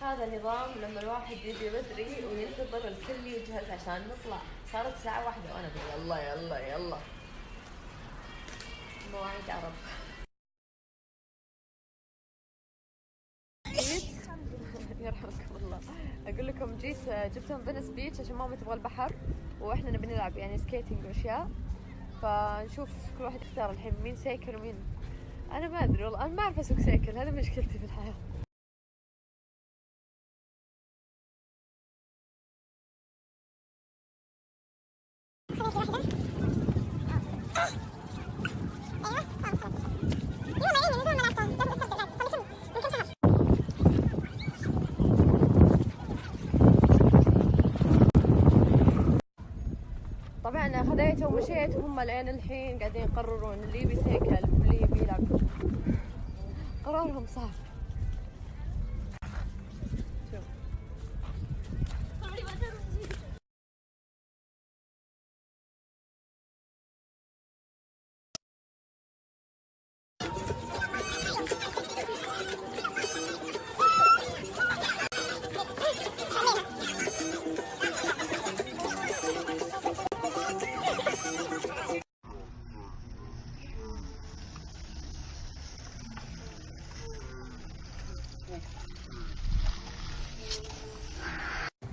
هذا نظام لما الواحد يجي بدري وينتظر الكل يجهز عشان نطلع. صارت الساعة 1 وأنا أقول يلا يلا يلا. مواعيد عرب. يرحمكم الله. أقول لكم جبتهم فينس بيتش عشان ماما تبغى البحر وإحنا نبي نلعب يعني سكيتنج وأشياء. فنشوف كل واحد يختار الحين مين سيكل ومين. أنا ما أدري والله، أنا ما أعرف أسوق سيكل، هذا مشكلتي في الحياة. طبعا خذيت ومشيت وهم لين الحين قاعدين يقررون اللي يبي سيكل واللي يبي يلعب. قرارهم صعب.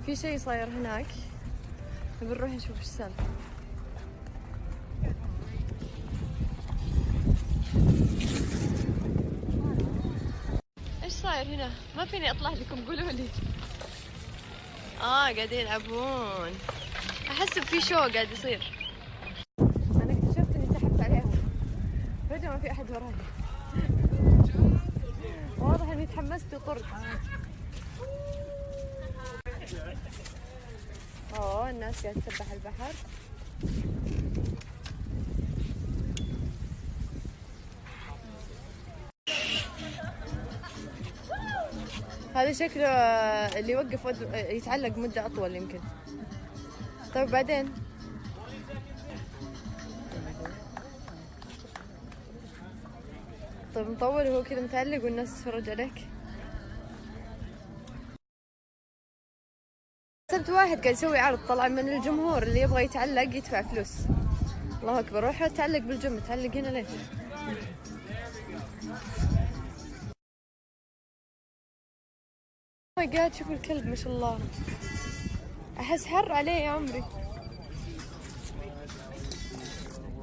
في شيء صاير هناك، بنروح نشوف ايش السالفة. ايش صاير هنا؟ ما فيني اطلع لكم، قولوا لي. قاعدين يلعبون. احس في شو قاعد يصير. انا اكتشفت اني سحبت عليهم فجأة ما في احد وراي. واضح اني تحمست وطرت. الناس قاعدة تسبح البحر. هذا شكله اللي يوقف يتعلق مدة أطول يمكن. طيب بعدين طيب مطول هو كذا متعلق والناس تتفرج عليك. سبت واحد قاعد يسوي عرض، طلع من الجمهور اللي يبغى يتعلق يدفع فلوس. الله أكبر، روح تعلق بالجيم، تعلق هنا ليه؟ ماي جاد، شوفوا الكلب ما شاء الله. أحس حر عليه يا عمري.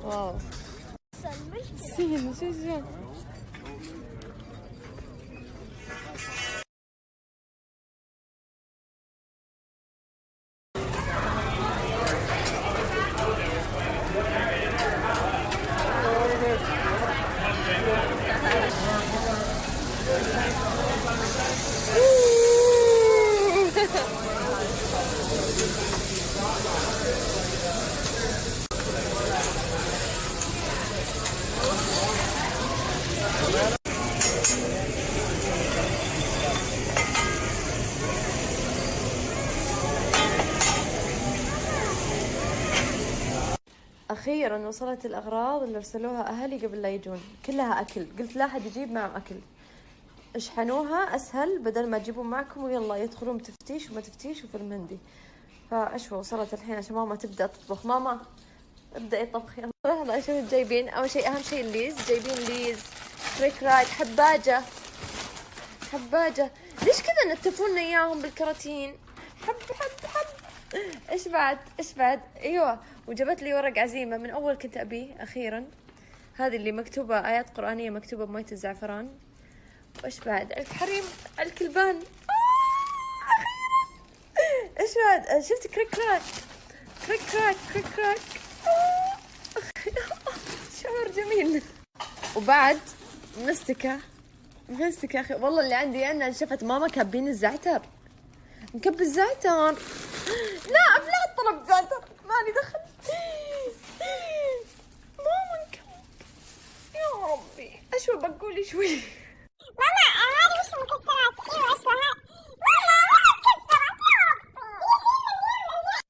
واو سين شو أخيرا وصلت الأغراض اللي أرسلوها أهلي قبل لا يجون، كلها أكل. قلت لا أحد يجيب معه أكل، اشحنوها أسهل بدل ما تجيبون معكم ويلا يدخلون تفتيش وما تفتيش وفي المندي. فأشوى وصلت الحين عشان ماما تبدأ تطبخ. ماما ابدأي طبخ يلا. لحظة أشوف جايبين أول شيء، أهم شيء الليز. جايبين ليز، كريك رايت، حباجة. ليش كذا نتفونا إياهم بالكراتين؟ حب. إيش بعد أيوة، وجبت لي ورق عزيمة من أول كنت أبيه أخيرا. هذه اللي مكتوبة آيات قرآنية مكتوبة بمية الزعفران. وإيش بعد؟ الحريم، الكلبان. أخيرا. إيش بعد؟ شفت كريك راك. شعور جميل. وبعد مستكة أخي والله اللي عندي أنا شفت ماما كابين الزعتر. نكب الزعتر. لا أفلات طلب زعتر، مالي دخل. ماما نكب. يا ربي أشوى بقولي شوي. ماما هذه وش المكسرات؟ ايوه اشوى ماما مكسرات يا ربي.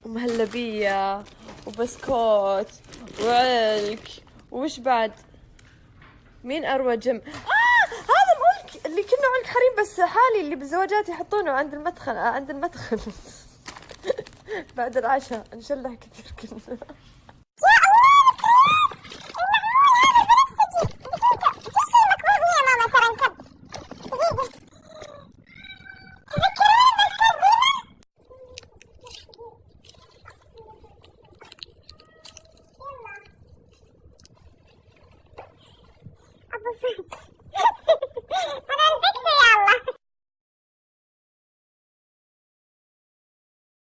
ومهلبية وبسكوت وعلك. وش بعد؟ مين أروى جم؟ هذا ملك اللي كنا علك حريم بس نفس حالي اللي بالزواجات يحطونه عند المدخل بعد العشاء نشلح كثير كنا. أبو فهد